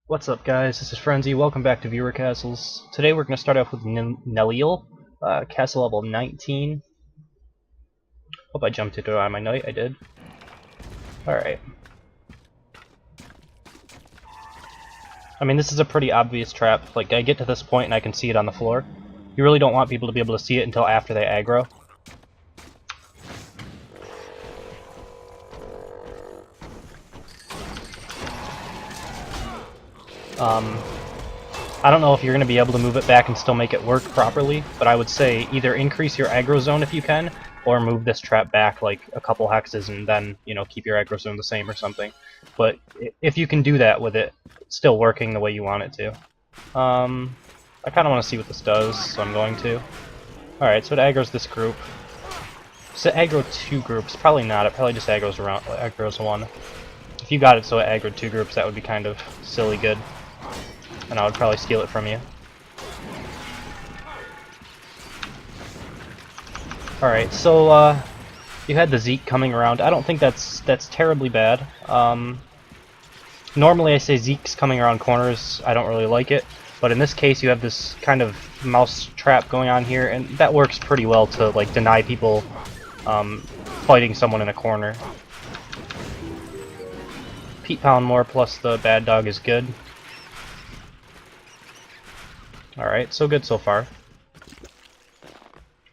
What's up, guys? This is Frenzy. Welcome back to Viewer Castles. Today we're going to start off with Neliel, castle level 19. Hope I jumped into it on my knight. I did. Alright. I mean, this is a pretty obvious trap. Like, I get to this point and I can see it on the floor. You really don't want people to be able to see it until after they aggro. I don't know if you're going to be able to move it back and still make it work properly, but I would say either increase your aggro zone if you can, or move this trap back like a couple hexes and then, you know, keep your aggro zone the same or something. But if you can do that with it still working the way you want it to. I kind of want to see what this does, so I'm going to. Alright, so it aggro's this group. Does it aggro two groups? Probably not. It probably just aggro's one. If you got it so it aggroed two groups, that would be kind of silly good. And I would probably steal it from you. Alright, so you had the Zeke coming around. I don't think that's terribly bad. Normally I say Zeke's coming around corners, I don't really like it. But in this case you have this kind of mouse trap going on here, and that works pretty well to like deny people fighting someone in a corner. Pete Poundmore plus the bad dog is good. Alright, so good so far.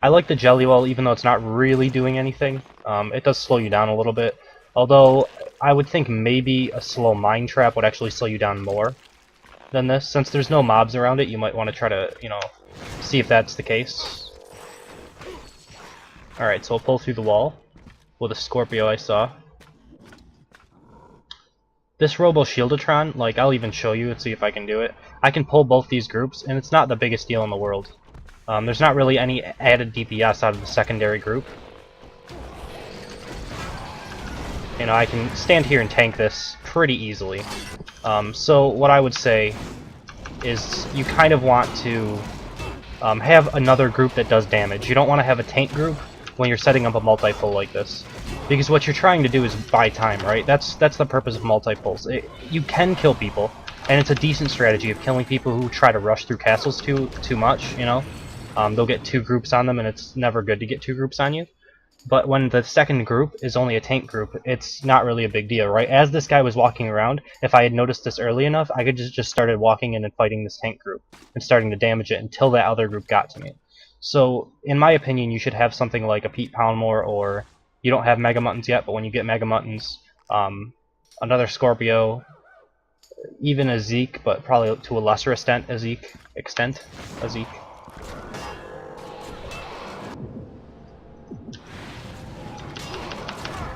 I like the jelly wall even though it's not really doing anything. It does slow you down a little bit. Although, I would think maybe a slow mine trap would actually slow you down more than this. Since there's no mobs around it, you might want to try to, you know, see if that's the case. Alright, so I'll pull through the wall with a Scorpio I saw. This Robo Shieldatron, like, I'll even show you and see if I can do it. I can pull both these groups, and it's not the biggest deal in the world. There's not really any added DPS out of the secondary group. You know, I can stand here and tank this pretty easily. So what I would say is you kind of want to have another group that does damage. You don't want to have a tank group when you're setting up a multi-pull like this. Because what you're trying to do is buy time, right? That's the purpose of multi-pulls. You can kill people, and it's a decent strategy of killing people who try to rush through castles too much, you know? They'll get two groups on them, and it's never good to get two groups on you. But when the second group is only a tank group, it's not really a big deal, right? As this guy was walking around, if I had noticed this early enough, I could just started walking in and fighting this tank group and starting to damage it until that other group got to me. So, in my opinion, you should have something like a Pete Poundmore, or you don't have Mega Muttons yet, but when you get Mega Muttons, another Scorpio, even a Zeke, but probably to a lesser extent a Zeke.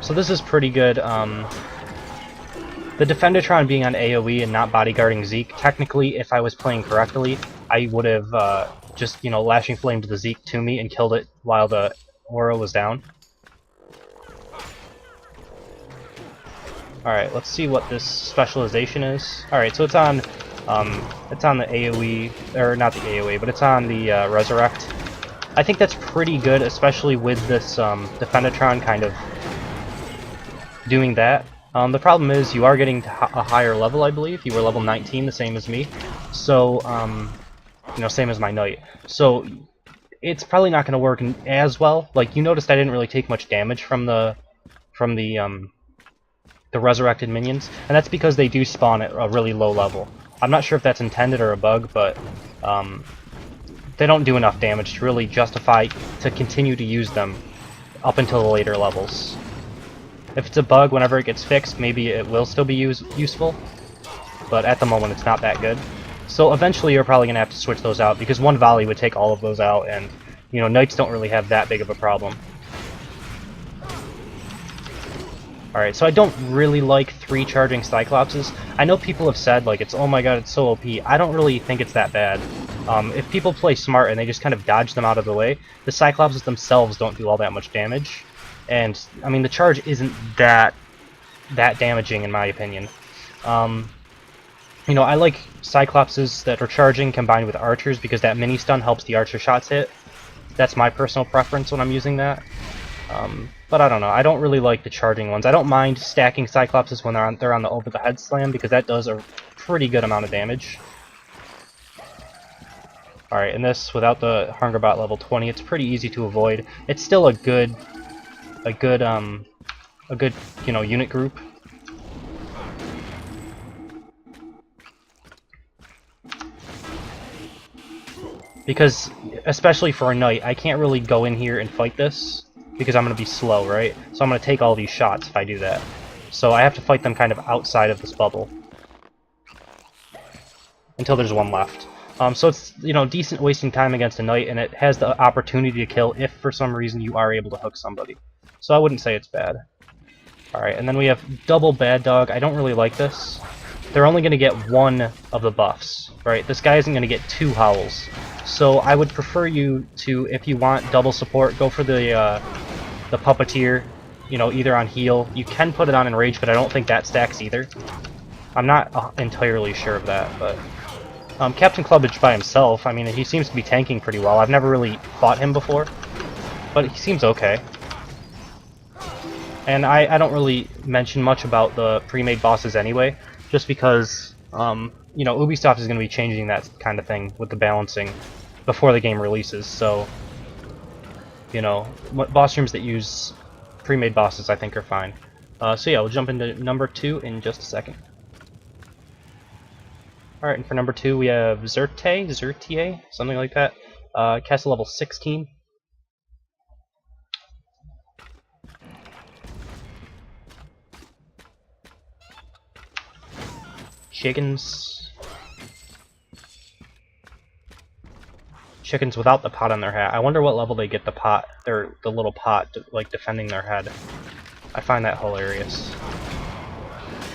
So this is pretty good. The Defendertron being on AoE and not bodyguarding Zeke, technically, if I was playing correctly, I would have just, you know, Lashing Flamed the Zeke to me and killed it while the aura was down. Alright, let's see what this specialization is. Alright, so it's on the AoE, or not the AoE, but it's on the Resurrect. I think that's pretty good, especially with this Defendertron kind of doing that. The problem is you are getting to a higher level, I believe. You were level 19, the same as me. So, you know, same as my knight. So, it's probably not going to work as well. Like, you noticed I didn't really take much damage from the resurrected minions, and that's because they do spawn at a really low level. I'm not sure if that's intended or a bug, but they don't do enough damage to really justify to continue to use them up until the later levels. If it's a bug, whenever it gets fixed, maybe it will still be useful, but at the moment it's not that good. So eventually you're probably going to have to switch those out, because one volley would take all of those out, and, you know, knights don't really have that big of a problem. Alright, so I don't really like 3 charging Cyclopses. I know people have said, like, it's, oh my god, it's so OP. I don't really think it's that bad. If people play smart and they just kind of dodge them out of the way, the Cyclopses themselves don't do all that much damage. And, I mean, the charge isn't that damaging, in my opinion. You know, I like Cyclopses that are charging combined with archers, because that mini-stun helps the archer shots hit. That's my personal preference when I'm using that. But I don't know, I don't really like the charging ones. I don't mind stacking Cyclopses when they're on the over-the-head slam, because that does a pretty good amount of damage. Alright, and this, without the Hungerbot level 20, it's pretty easy to avoid. It's still a good, you know, unit group. Because, especially for a knight, I can't really go in here and fight this, because I'm going to be slow, right? So I'm going to take all these shots if I do that. So I have to fight them kind of outside of this bubble. Until there's one left. So it's, you know, decent wasting time against a knight, and it has the opportunity to kill if for some reason you are able to hook somebody. So I wouldn't say it's bad. Alright, and then we have double bad dog. I don't really like this. They're only going to get one of the buffs, right? This guy isn't going to get two howls. So I would prefer you to, if you want double support, go for the puppeteer, you know, either on heal. You can put it on enrage, but I don't think that stacks either. I'm not entirely sure of that, but Captain Clubbage by himself, I mean, he seems to be tanking pretty well. I've never really fought him before, but he seems okay. And I don't really mention much about the pre-made bosses anyway, just because, you know, Ubisoft is going to be changing that kind of thing with the balancing before the game releases, so, you know, boss rooms that use pre-made bosses I think are fine. So yeah, we'll jump into number 2 in just a second. Alright, and for number 2 we have Zeryte, something like that. Castle level 16. Chickens without the pot on their hat. I wonder what level they get the pot, the little pot, like, defending their head. I find that hilarious.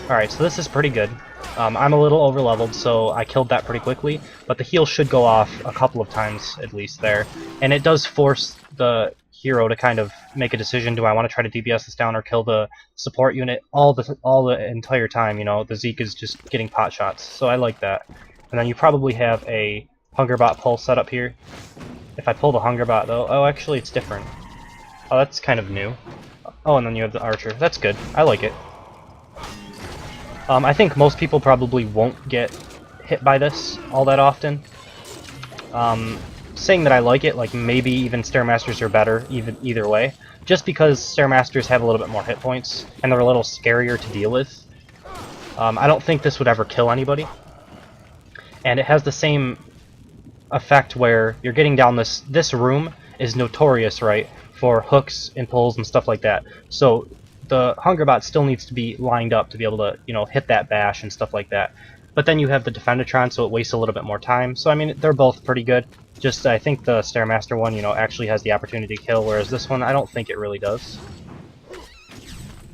Alright, so this is pretty good. I'm a little over-leveled, so I killed that pretty quickly, but the heal should go off a couple of times, at least, there. And it does force the hero to kind of make a decision, do I want to try to DPS this down or kill the support unit all the entire time, you know, the Zeke is just getting pot shots, so I like that. And then you probably have a Hungerbot pull set up here. If I pull the Hungerbot, though, oh, actually, it's different. Oh, that's kind of new. Oh, and then you have the Archer. That's good. I like it. I think most people probably won't get hit by this all that often. Saying that I like it, like maybe even Stairmasters are better either way, just because Stairmasters have a little bit more hit points, and they're a little scarier to deal with. I don't think this would ever kill anybody. And it has the same effect where you're getting down this room is notorious, right, for hooks and pulls and stuff like that. So the Hungerbot still needs to be lined up to be able to, you know, hit that bash and stuff like that. But then you have the Defendatron, so it wastes a little bit more time. So I mean, they're both pretty good. Just I think the Stairmaster one, you know, actually has the opportunity to kill, whereas this one I don't think it really does.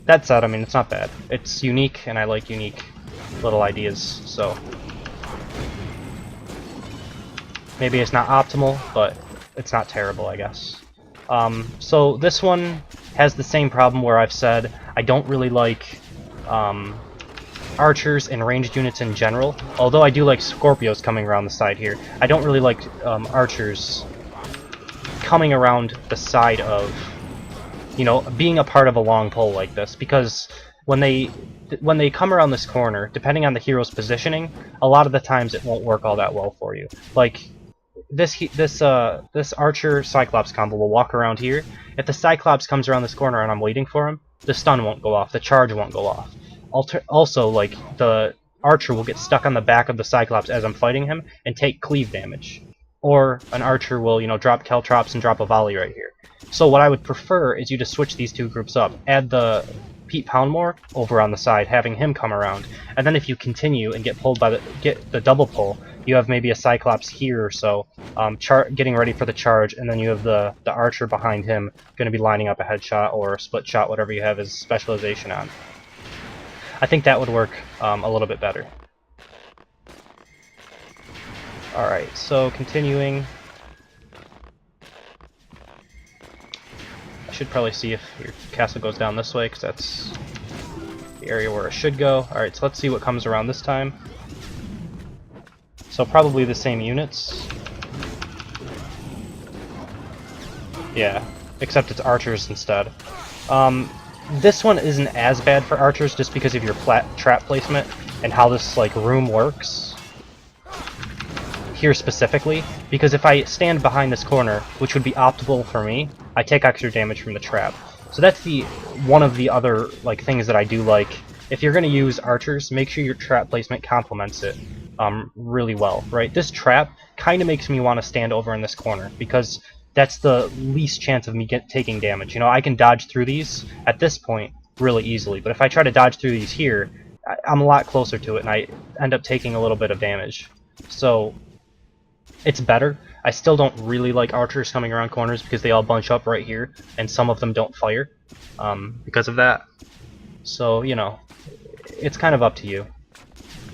That said, I mean, it's not bad. It's unique, and I like unique little ideas, so maybe it's not optimal, but it's not terrible, I guess. So this one has the same problem where I've said I don't really like archers and ranged units in general, although I do like Scorpios coming around the side here. I don't really like archers coming around the side of, you know, being a part of a long pole like this, because when they come around this corner, depending on the hero's positioning, a lot of the times it won't work all that well for you. Like this Archer Cyclops combo will walk around here. If the Cyclops comes around this corner and I'm waiting for him, the stun won't go off, the charge won't go off. Also, like, the Archer will get stuck on the back of the Cyclops as I'm fighting him and take cleave damage. Or an Archer will, you know, drop Caltrops and drop a volley right here. So what I would prefer is you to switch these two groups up. Add the Pete Poundmore over on the side, having him come around. And then if you continue and get pulled by get the double pull, you have maybe a Cyclops here or so, getting ready for the charge, and then you have the Archer behind him, going to be lining up a headshot or a split shot, whatever you have his specialization on. I think that would work a little bit better. Alright, so continuing. I should probably see if your castle goes down this way, because that's the area where it should go. Alright, so let's see what comes around this time. So probably the same units. Yeah, except it's archers instead. This one isn't as bad for archers just because of your trap placement. and how this like room works here specifically, because if I stand behind this corner, which would be optimal for me, I take extra damage from the trap. So that's one of the other like things that I do like. If you're going to use archers, make sure your trap placement complements it really well, right? This trap kind of makes me want to stand over in this corner, because that's the least chance of me taking damage. You know, I can dodge through these at this point really easily, but if I try to dodge through these here, I'm a lot closer to it, and I end up taking a little bit of damage. So it's better. I still don't really like archers coming around corners because they all bunch up right here, and some of them don't fire because of that. So, you know, it's kind of up to you.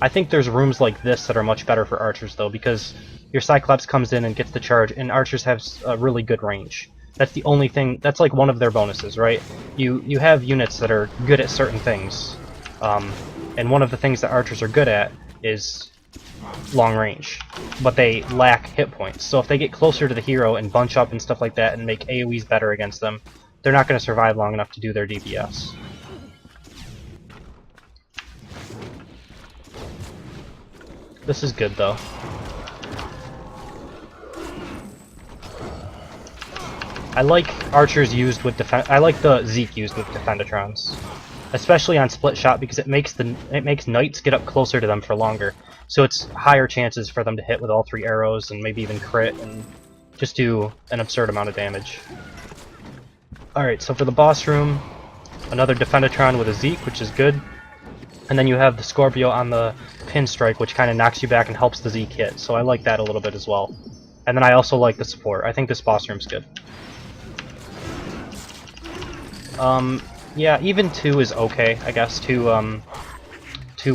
I think there's rooms like this that are much better for archers, though, because your Cyclops comes in and gets the charge, and archers have a really good range. That's the only thing, that's like one of their bonuses, right? You have units that are good at certain things, and one of the things that archers are good at is long range, but they lack hit points. So if they get closer to the hero and bunch up and stuff like that and make AoEs better against them, they're not going to survive long enough to do their DPS. This is good though. I like archers used with I like the Zeke used with Defendatrons, especially on split shot, because it makes knights get up closer to them for longer. So it's higher chances for them to hit with all 3 arrows and maybe even crit and just do an absurd amount of damage. Alright, so for the boss room, another Defendatron with a Zeke, which is good. And then you have the Scorpio on the pin strike, which kind of knocks you back and helps the Zeke hit. So I like that a little bit as well. And then I also like the support. I think this boss room's good. Yeah, even 2 is okay, I guess. 2,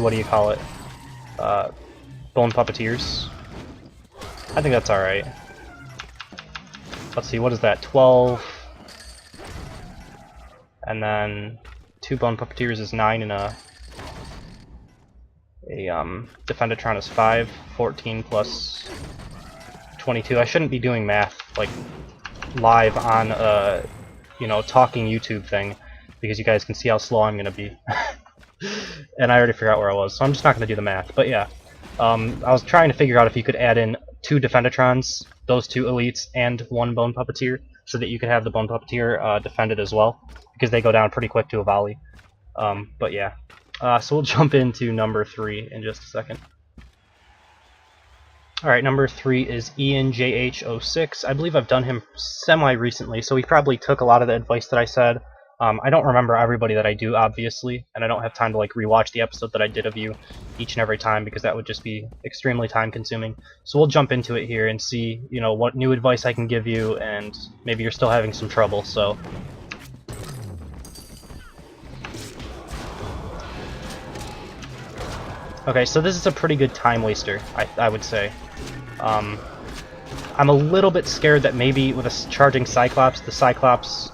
what do you call it? Bone Puppeteers. I think that's alright. Let's see, what is that? 12. And then 2 Bone Puppeteers is 9, and a Defendatron is 5. 14 plus 22. I shouldn't be doing math, like, live on a, you know, talking YouTube thing, because you guys can see how slow I'm gonna be. And I already forgot where I was, so I'm just not gonna do the math. But yeah, I was trying to figure out if you could add in 2 Defendatrons, those 2 elites, and 1 Bone Puppeteer, so that you could have the Bone Puppeteer defended as well, because they go down pretty quick to a volley. But yeah, so we'll jump into number 3 in just a second. Alright, number 3 is IanJH06. I believe I've done him semi-recently, so he probably took a lot of the advice that I said. I don't remember everybody that I do, obviously, and I don't have time to like rewatch the episode that I did of you each and every time, because that would just be extremely time-consuming. So we'll jump into it here and see, you know, what new advice I can give you, and maybe you're still having some trouble, so... Okay, so this is a pretty good time waster, I would say. I'm a little bit scared that maybe with a charging Cyclops, the Cyclops...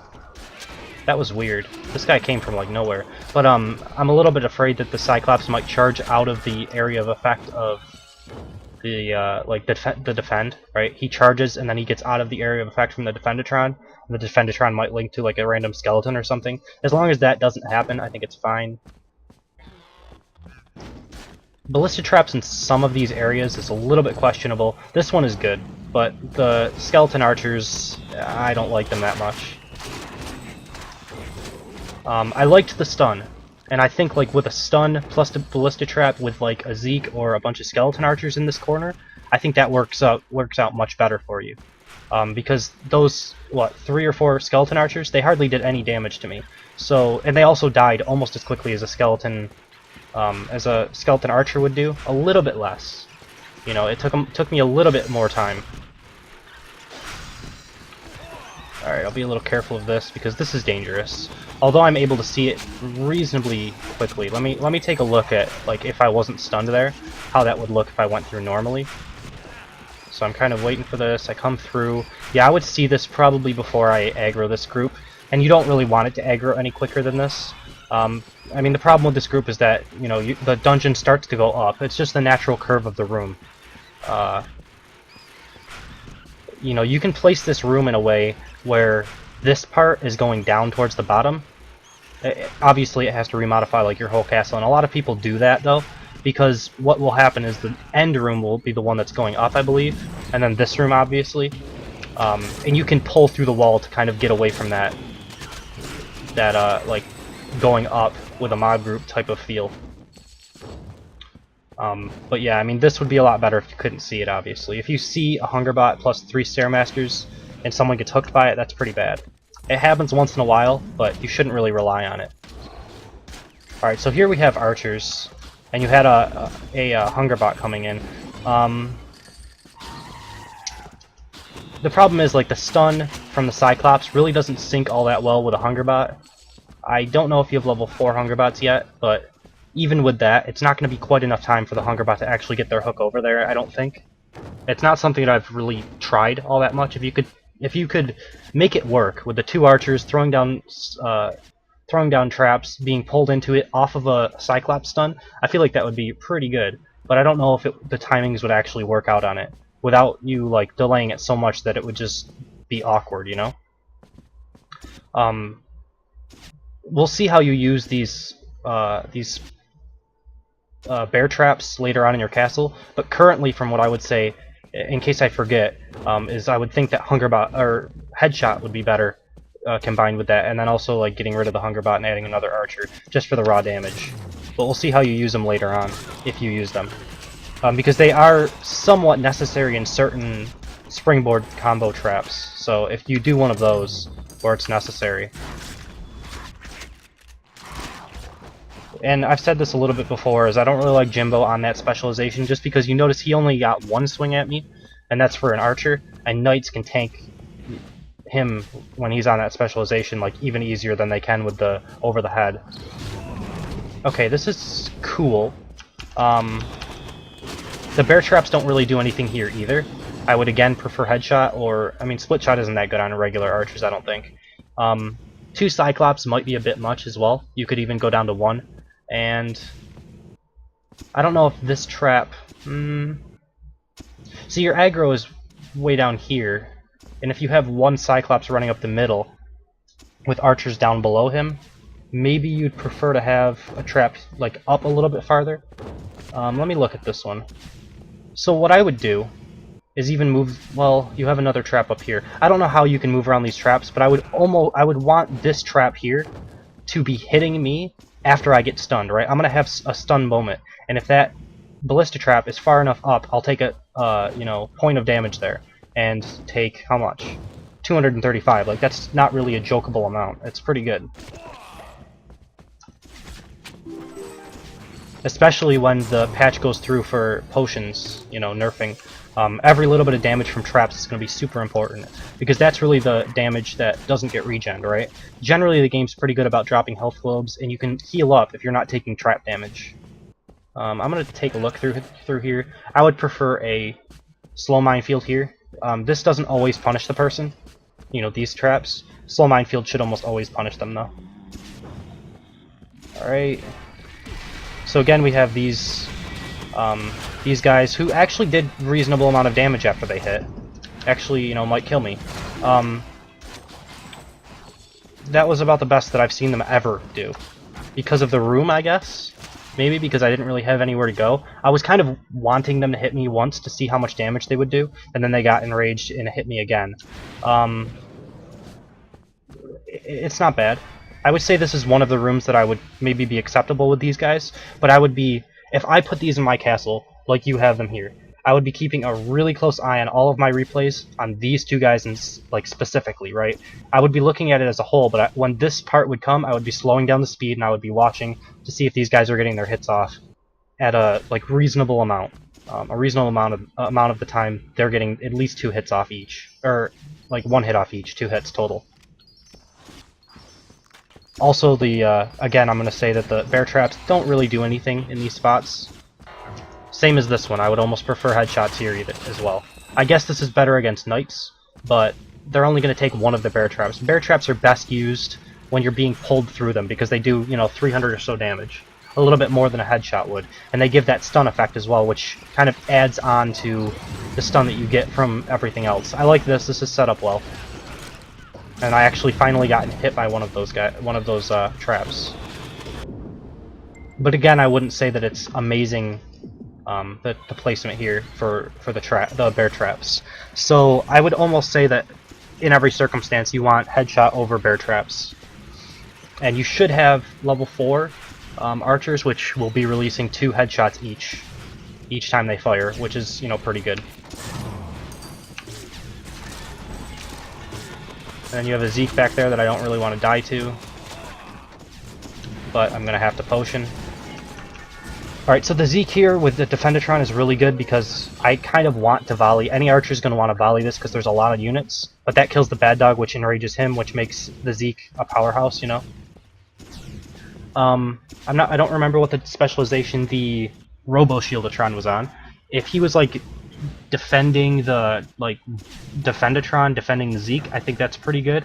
That was weird. This guy came from like nowhere. But I'm a little bit afraid that the Cyclops might charge out of the area of effect of the the defend, right? He charges and then he gets out of the area of effect from the Defendatron. And the Defendatron might link to like a random skeleton or something. As long as that doesn't happen, I think it's fine. Ballista traps in some of these areas is a little bit questionable. This one is good, but the skeleton archers, I don't like them that much. I liked the stun, and I think like with a stun plus the ballista trap with like a Zeke or a bunch of skeleton archers in this corner, I think that works out much better for you. Because those 3 or 4 skeleton archers, they hardly did any damage to me. So, and they also died almost as quickly as a skeleton archer would do, a little bit less. You know, it took me a little bit more time. Alright, I'll be a little careful of this because this is dangerous. Although I'm able to see it reasonably quickly. Let me take a look at, like, if I wasn't stunned there, how that would look if I went through normally. So I'm kind of waiting for this. I come through. Yeah, I would see this probably before I aggro this group. And you don't really want it to aggro any quicker than this. I mean, the problem with this group is that, you know, the dungeon starts to go up. It's just the natural curve of the room. You know, you can place this room in a way where this part is going down towards the bottom. Obviously, it has to remodify like your whole castle, and a lot of people do that, though. because what will happen is the end room will be the one that's going up, I believe, and then this room, obviously. And you can pull through the wall to kind of get away from that like, going up with a mob group type of feel. But yeah, I mean, this would be a lot better if you couldn't see it, obviously. If you see a Hungerbot plus 3 Stairmasters and someone gets hooked by it, that's pretty bad. It happens once in a while, but you shouldn't really rely on it. Alright, so here we have archers, and you had a Hungerbot coming in. The problem is, like, the stun from the Cyclops really doesn't sync all that well with a Hungerbot. I don't know if you have level 4 Hungerbots yet, but even with that, it's not going to be quite enough time for the Hungerbot to actually get their hook over there, I don't think. It's not something that I've really tried all that much. If you could make it work with the 2 archers throwing down traps, being pulled into it off of a Cyclops stun, I feel like that would be pretty good. But I don't know if the timings would actually work out on it without you, like, delaying it so much that it would just be awkward, you know? We'll see how you use these bear traps later on in your castle, but currently, from what I would say, in case I forget, is I would think that Hungerbot or Headshot would be better combined with that, and then also like getting rid of the Hungerbot and adding another archer just for the raw damage. But we'll see how you use them later on, if you use them, because they are somewhat necessary in certain springboard combo traps. So if you do one of those, or it's necessary. And I've said this a little bit before, is I don't really like Jimbo on that specialization, just because you notice he only got 1 swing at me, and that's for an archer, and knights can tank him when he's on that specialization like even easier than they can with the over the head. Okay, this is cool. The bear traps don't really do anything here either. I would again prefer Headshot, or I mean Split Shot isn't that good on regular archers, I don't think. 2 Cyclops might be a bit much as well. You could even go down to 1. And I don't know if this trap... See, your aggro is way down here, and if you have 1 Cyclops running up the middle with archers down below him, maybe you'd prefer to have a trap like up a little bit farther. Let me look at this one. So what I would do is even move... Well, you have another trap up here. I don't know how you can move around these traps, but I would want this trap here to be hitting me after I get stunned, right? I'm gonna have a stun moment, and if that ballista trap is far enough up, I'll take a point of damage there, and take how much? 235. Like, that's not really a jokeable amount. It's pretty good, especially when the patch goes through for potions, nerfing. Every little bit of damage from traps is going to be super important, because that's really the damage that doesn't get regen, right? Generally, the game's pretty good about dropping health globes, and you can heal up if you're not taking trap damage. I'm going to take a look through here. I would prefer a slow minefield here. This doesn't always punish the person, these traps. Slow minefield should almost always punish them, though. Alright. So again, we have these guys who actually did reasonable amount of damage after they hit. Actually, might kill me. That was about the best that I've seen them ever do. Because of the room, I guess? Maybe because I didn't really have anywhere to go. I was kind of wanting them to hit me once to see how much damage they would do, and then they got enraged and hit me again. It's not bad. I would say this is one of the rooms that I would maybe be acceptable with these guys, but I would be... If I put these in my castle, like you have them here, I would be keeping a really close eye on all of my replays on these 2 guys, specifically, right? I would be looking at it as a whole, but when this part would come, I would be slowing down the speed, and I would be watching to see if these guys are getting their hits off at a reasonable amount. A reasonable amount of the time, they're getting at least 2 hits off each, or 1 hit off each, 2 hits total. Also, again, I'm going to say that the bear traps don't really do anything in these spots. Same as this one, I would almost prefer headshots here as well. I guess this is better against knights, but they're only going to take 1 of the bear traps. Bear traps are best used when you're being pulled through them, because they do, 300 or so damage. A little bit more than a headshot would. And they give that stun effect as well, which kind of adds on to the stun that you get from everything else. I like this is set up well. And I actually finally got hit by one of those traps. But again, I wouldn't say that it's amazing, the placement here for the bear traps. So I would almost say that in every circumstance you want headshot over bear traps. And you should have level 4 archers, which will be releasing 2 headshots each time they fire, which is, you know, pretty good. And then you have a Zeke back there that I don't really want to die to, but I'm gonna have to potion. Alright, so the Zeke here with the Defendatron is really good because I kind of want to volley. Any archer's going to want to volley this because there's a lot of units, but that kills the bad dog, which enrages him, which makes the Zeke a powerhouse, you know? I don't remember what the specialization the Robo Shieldatron was on. If he was like defending the Defendatron, defending the Zeke, I think that's pretty good.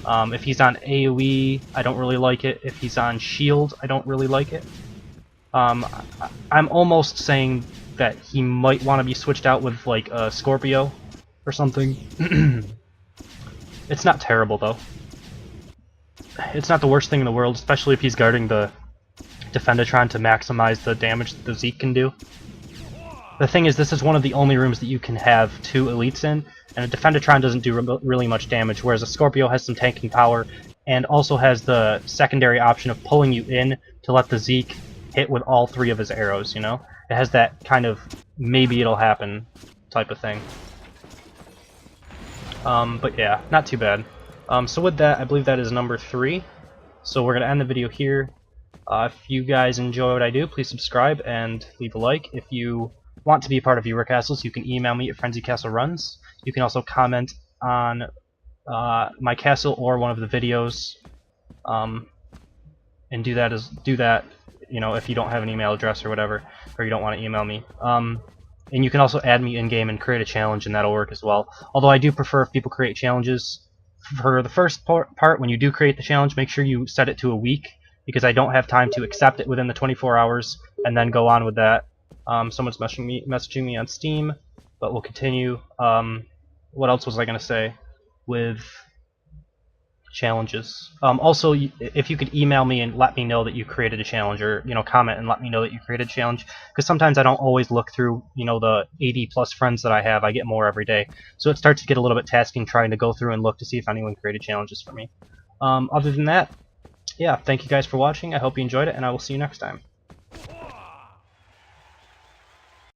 If he's on AoE, I don't really like it. If he's on Shield, I don't really like it. I'm almost saying that he might want to be switched out with like a Scorpio or something. It's not terrible though. It's not the worst thing in the world, especially if he's guarding the Defendatron to maximize the damage that the Zeke can do. The thing is, this is one of the only rooms that you can have 2 elites in, and a Defendatron doesn't do really much damage, whereas a Scorpio has some tanking power, and also has the secondary option of pulling you in to let the Zeke hit with all 3 of his arrows, you know? It has that kind of maybe it'll happen type of thing. But yeah, not too bad. So with that, I believe that is number 3. So we're going to end the video here. If you guys enjoy what I do, please subscribe and leave a like. If you want to be a part of Viewer Castles, you can email me at frenzycastleruns. You can also comment on my castle or one of the videos, and do that. You know, if you don't have an email address or whatever, or you don't want to email me. And you can also add me in-game and create a challenge, and that'll work as well. Although I do prefer if people create challenges. For the first part, when you do create the challenge, make sure you set it to a week, because I don't have time to accept it within the 24 hours and then go on with that. Someone's messaging me on Steam, but we'll continue. What else was I going to say with challenges? Also, if you could email me and let me know that you created a challenge, or comment and let me know that you created a challenge, because sometimes I don't always look through the 80 plus friends that I have. I get more every day, so it starts to get a little bit tasking trying to go through and look to see if anyone created challenges for me. Other than that, yeah, thank you guys for watching. I hope you enjoyed it, and I will see you next time.